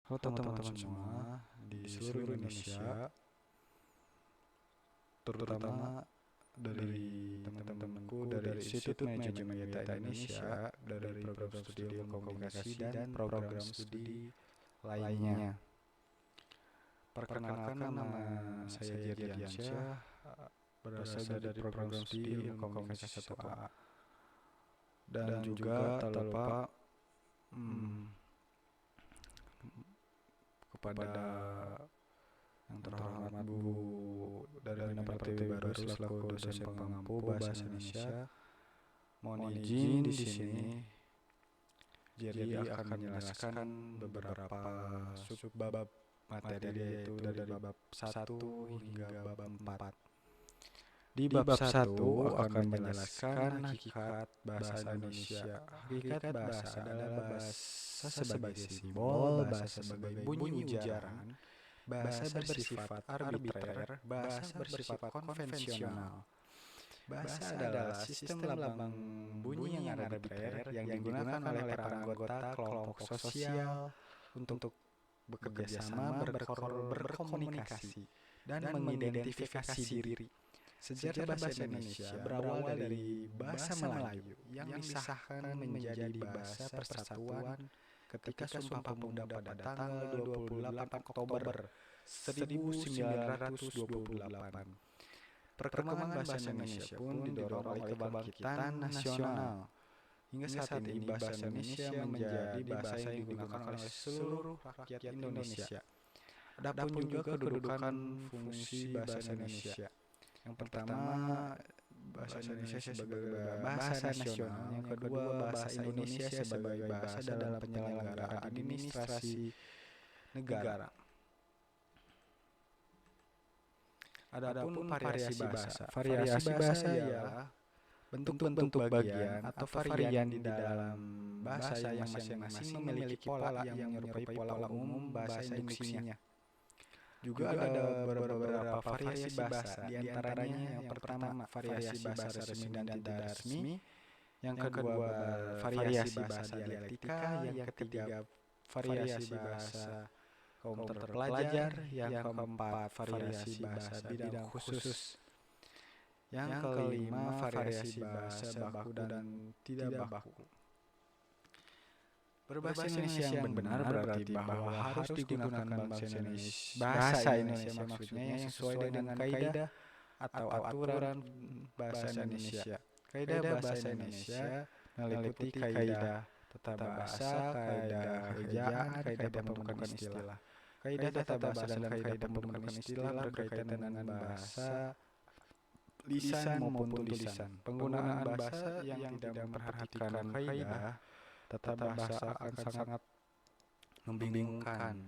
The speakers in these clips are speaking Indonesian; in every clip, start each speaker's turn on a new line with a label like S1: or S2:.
S1: Halo teman-teman semua di seluruh Indonesia, terutama dari teman-temanku dari Institut Manajemen Data Indonesia, dari program studi Ilmu Komunikasi dan program studi lainnya. Perkenalkan, nama saya Jerry Diansyah, berasal dari program studi Ilmu Komunikasi 1A. Dan juga tak lupa kepada yang terhormat Bu Darmina Pratiwi baru selaku dosen pengampu bahasa Indonesia. Mohon izin di sini Jerry akan menjelaskan beberapa subbab materi, yaitu dari bab 1 hingga bab 4. Di bab 1 akan menjelaskan hakikat bahasa Indonesia. Hakikat bahasa adalah bahasa sebagai simbol, bahasa sebagai bunyi ujaran, bahasa bersifat arbitrer, bahasa bersifat konvensional. Bahasa adalah sistem lambang bunyi yang arbitrer yang digunakan oleh para anggota kelompok sosial untuk bekerja sama, berkomunikasi, dan mengidentifikasi diri. Sejarah bahasa Indonesia berawal dari bahasa Melayu yang disahkan menjadi bahasa persatuan ketika Sumpah Pemuda pada tanggal 28 Oktober 1928. Perkembangan bahasa Indonesia pun didorong oleh kebangkitan nasional. Hingga saat ini bahasa Indonesia menjadi bahasa yang digunakan oleh seluruh rakyat Indonesia. Adapun juga kedudukan fungsi bahasa Indonesia. Yang pertama, bahasa Indonesia sebagai bahasa nasional. Yang kedua, bahasa Indonesia sebagai bahasa dalam penyelenggaraan administrasi negara. Adapun variasi bahasa. Variasi bahasa ialah bentuk-bentuk bagian atau varian di dalam bahasa yang masing-masing memiliki pola yang menyerupai pola umum bahasa induksinya. Juga ada beberapa variasi bahasa, di antaranya yang pertama variasi bahasa resmi dan tidak resmi, yang kedua variasi bahasa dialektika, yang ketiga variasi bahasa kaum terpelajar, yang keempat variasi bahasa bidang khusus, yang kelima variasi bahasa baku dan tidak baku. Berbahasa Indonesia yang benar berarti bahwa harus digunakan bahasa Indonesia maksudnya yang sesuai dengan kaidah atau aturan bahasa Indonesia. Kaidah bahasa Indonesia meliputi kaidah tata bahasa, kaidah ejaan, kaidah pembentukan istilah. Kaidah tata bahasa dan kaidah pembentukan istilah berkaitan dengan bahasa lisan maupun tulisan. Penggunaan bahasa yang tidak memperhatikan kaidah tata bahasa akan sangat membingungkan.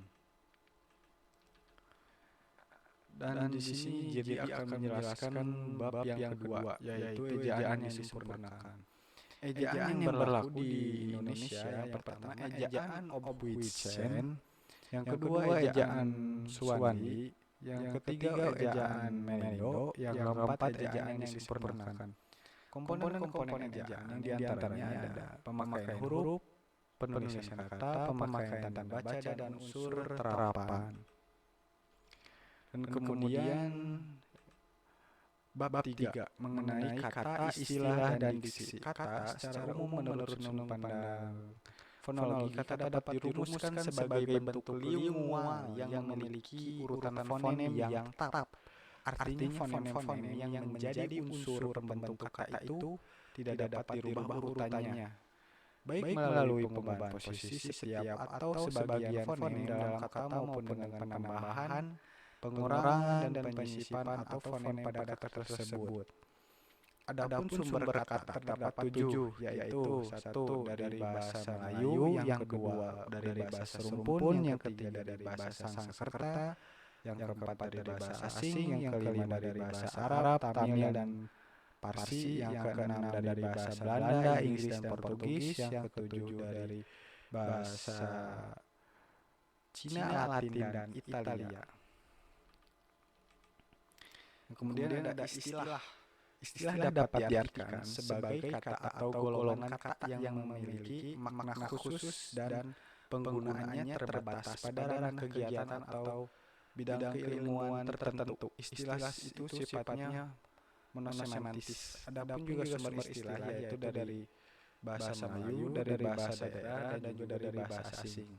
S1: Dan di sini jadi akan menjelaskan bab yang kedua, yaitu ejaan yang disempurnakan. Ejaan yang berlaku di Indonesia, yang pertama ejaan Obwitsen, yang kedua ejaan Suwandi, yang ketiga ejaan Menindo, yang keempat ejaan yang disempurnakan. Komponen-komponen ejaan yang diantaranya ada pemakaian huruf, penulisan kata, pemakaian tanda baca, dan unsur terapan. Dan kemudian bab 3 mengenai kata, istilah, dan diksi. Kata secara umum menurut sudut pandang fonologi, kata dapat dirumuskan sebagai bentuk liungual yang memiliki urutan fonem yang tetap. Artinya fonem-fonem yang menjadi unsur pembentuk kata itu tidak dapat dirubah urutannya, baik melalui pengubahan posisi setiap atau sebagian fonem dalam kata maupun dengan penambahan, pengurangan, dan penyisipan atau fonem pada kata tersebut. Adapun sumber kata terdapat 7, yaitu 1 dari bahasa Melayu, yang kedua dari bahasa Rumpun, yang ketiga dari bahasa Sanskerta, yang keempat dari bahasa asing, yang kelima dari bahasa Arab, Tamil, dan Parsi, yang keenam dari bahasa Belanda, Inggris, dan Portugis, yang ketujuh dari bahasa Cina, Latin, dan Italia. Kemudian ada istilah. Istilah dapat diartikan sebagai kata atau golongan kata yang memiliki makna khusus dan penggunaannya terbatas pada ranah kegiatan atau bidang keilmuan tertentu. Istilah itu sifatnya monosemantis. Adapun juga sumber istilah yaitu dari bahasa Melayu, dari bahasa daerah, dan juga dari bahasa asing.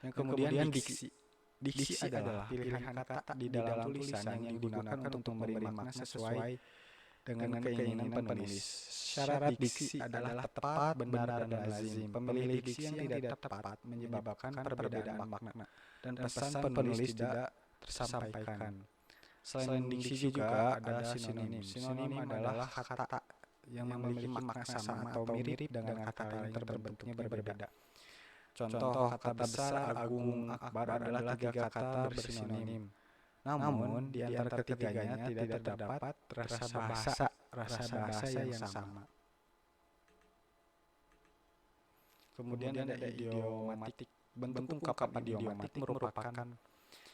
S1: Yang kemudian diksi. Diksi adalah pilihan kata di dalam tulisan yang digunakan untuk memberi makna sesuai dengan keinginan penulis. Syarat diksi adalah tepat, benar, dan lazim. Pemilih diksi yang tidak tepat menyebabkan perbedaan makna dan pesan penulis tidak tersampaikan. Selain diksi juga ada sinonim. Sinonim adalah kata yang memiliki makna sama atau mirip dengan kata lain terbentuknya berbeda. Contoh kata besar, agung, akbar adalah tiga kata bersinonim. Namun di antara ketiganya tidak terdapat rasa bahasa yang sama. Kemudian ada idiomatik. Bentuk ungkapan idiomatik merupakan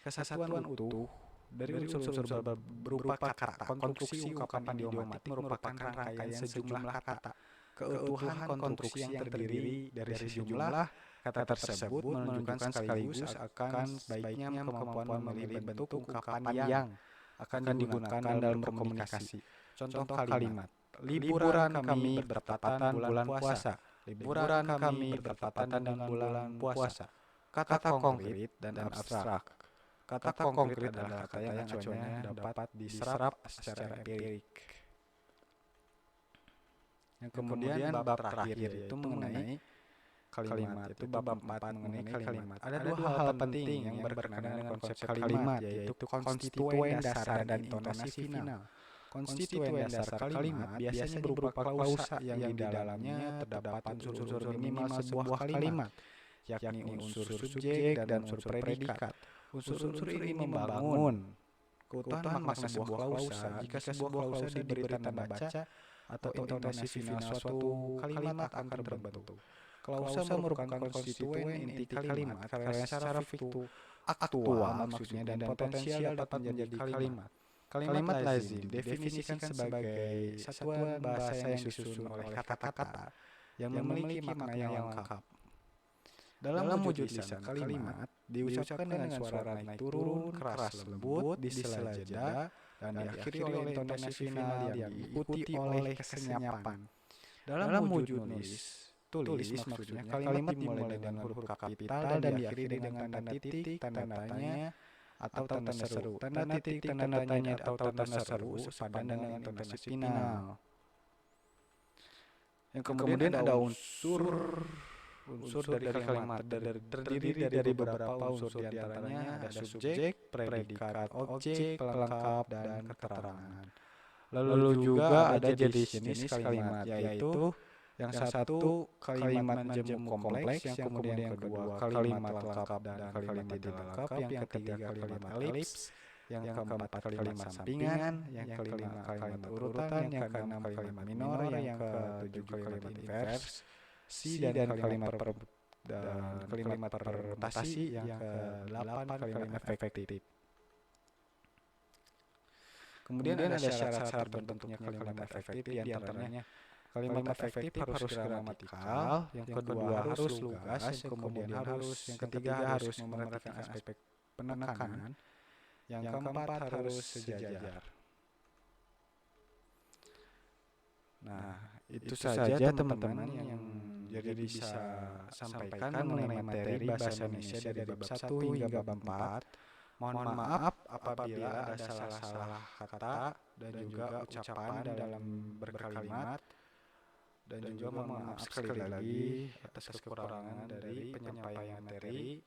S1: kesatuan utuh dari unsur-unsur berupa kata. Konstruksi ungkapan idiomatik merupakan rangkaian sejumlah kata. Keutuhan konstruksi yang terdiri dari sejumlah kata tersebut menunjukkan sekaligus akan baiknya kemampuan memilih bentuk ungkapan yang akan digunakan dalam berkomunikasi. Contoh kalimat: liburan kami bertepatan bulan puasa. Liburan kami bertepatan dengan bulan puasa. Kata konkret dan abstrak. Kata konkret adalah kata yang acuannya dapat diserap secara empirik. Yang kemudian bab terakhir yaitu mengenai kalimat, itu bab 4 mengenai kalimat. Ada dua hal penting yang berkenaan dengan konsep kalimat, yaitu konstituen dasar dan intonasi final. Konstituen dasar kalimat biasanya berupa klausa yang di dalamnya terdapat unsur-unsur minimal sebuah kalimat, yakni unsur subjek dan unsur predikat. Unsur-unsur ini membangun keutuhan makna sebuah klausa. Jika sebuah klausa diberi tanda baca atau intonasi final suatu kalimat akan terbentuk. Klausa merupakan konstituen inti kalimat karena secara aktual maksudnya dan potensial dapat menjadi kalimat. Kalimat lazim definisikan sebagai satuan bahasa yang disusun oleh kata-kata yang memiliki makna yang lengkap. Dalam wujud lisan kalimat diucapkan dengan suara naik turun, keras lembut, di sela jeda, dan diakhiri oleh intonasi final yang diikuti oleh kesenyapan. Dalam wujud tulis maksudnya kalimat dimulai dengan huruf kapital dan diakhiri dengan tanda titik, tanda tanya, atau tanda seru. Tanda titik, tanda tanya, atau tanda seru sepadan dengan intonasi final. Yang kemudian ada unsur dari kalimat terdiri dari beberapa unsur, diantaranya ada subjek, predikat, objek, pelengkap, dan keterangan. Lalu juga ada jenis kalimat, yaitu yang satu kalimat menjemu kompleks, yang kemudian yang kedua kalimat lengkap dan kalimat tidak lengkap, yang ketiga kalimat elips, yang keempat kalimat sampingan, yang kelima kalimat urutan, yang keenam kalimat minor, yang ketujuh kalimat inversi, dan kalimat permutasi, yang kedelapan kalimat efektif. Kemudian ada syarat-syarat terbentuknya kalimat efektif, diantaranya kalimat efektif harus gramatikal, yang kedua harus lugas, yang ketiga harus memerhatikan aspek penekanan, yang keempat harus sejajar. Nah, itu saja teman-teman yang jadi bisa sampaikan mengenai materi bahasa Indonesia dari bab 1 hingga bab 4. Mohon maaf apabila ada salah-salah kata dan juga ucapan dalam berkalimat. Dan juga mohon maaf sekali lagi atas kekurangan dari penyampaian materi.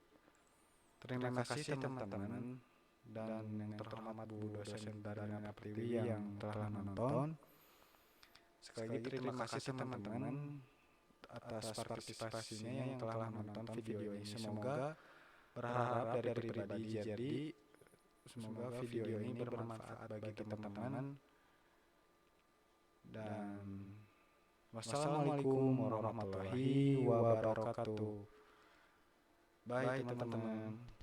S1: Terima kasih teman-teman dan yang terhormat Bu dosen Darana Pertiwi yang telah menonton. Sekali lagi terima kasih teman-teman atas partisipasinya yang telah menonton video ini. Semoga berharap dari pribadi jadi semoga video ini bermanfaat bagi teman-teman. Dan wassalamualaikum warahmatullahi wabarakatuh. Bye teman-teman.